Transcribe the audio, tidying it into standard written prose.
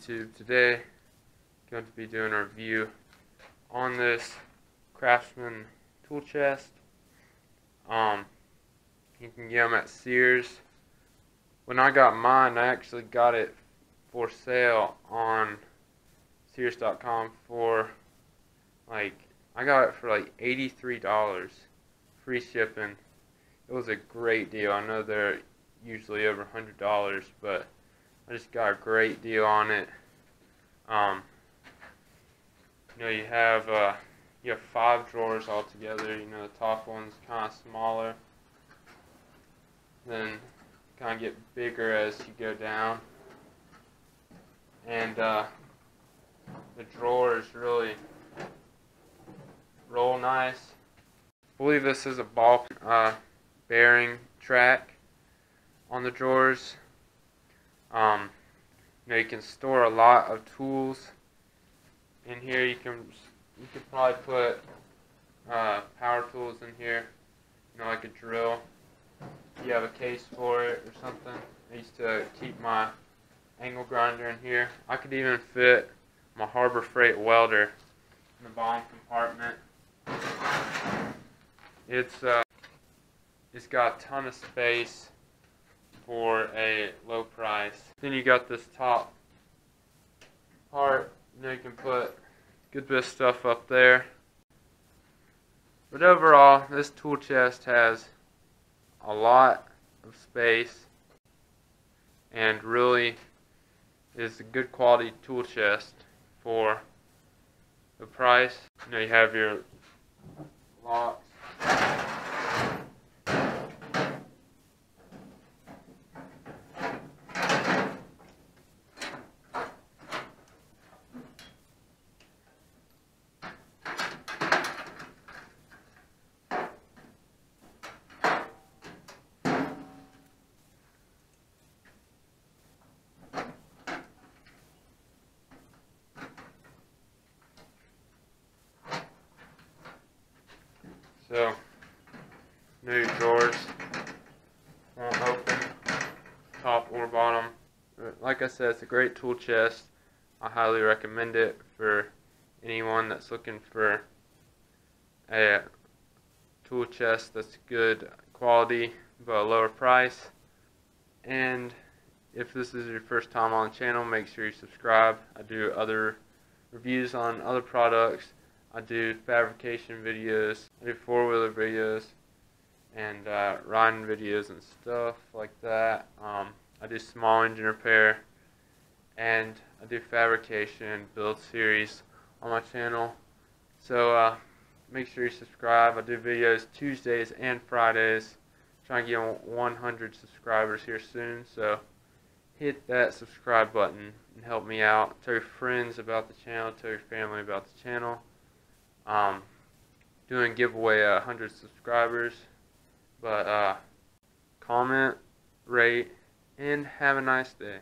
YouTube. Today I'm going to be doing a review on this Craftsman tool chest. You can get them at Sears. When I got mine, I actually got it for sale on Sears.com for I got it for like $83, free shipping. It was a great deal. I know they're usually over $100, but I just got a great deal on it. You have 5 drawers altogether. The top one's kind of smaller, then kind of get bigger as you go down, and the drawers really roll nice. I believe this is a ball bearing track on the drawers. You can store a lot of tools in here. You could probably put power tools in here, like a drill. You have a case for it or something. I used to keep my angle grinder in here. I could even fit my Harbor Freight welder in the bottom compartment. It's got a ton of space for a low price. Then you got this top part. You can put a good bit of stuff up there. But overall, this tool chest has a lot of space and really is a good quality tool chest for the price. You have your locks. So, your drawers won't open, top or bottom. Like I said, it's a great tool chest. I highly recommend it for anyone that's looking for a tool chest that's good quality but a lower price. And if this is your first time on the channel, make sure you subscribe. I do other reviews on other products. I do fabrication videos, I do 4-wheeler videos, and riding videos and stuff like that. I do small engine repair, and I do fabrication build series on my channel. So make sure you subscribe. I do videos Tuesdays and Fridays. Trying to get 100 subscribers here soon, so hit that subscribe button and help me out. Tell your friends about the channel, tell your family about the channel. Doing giveaway 100 subscribers, but comment, rate, and have a nice day.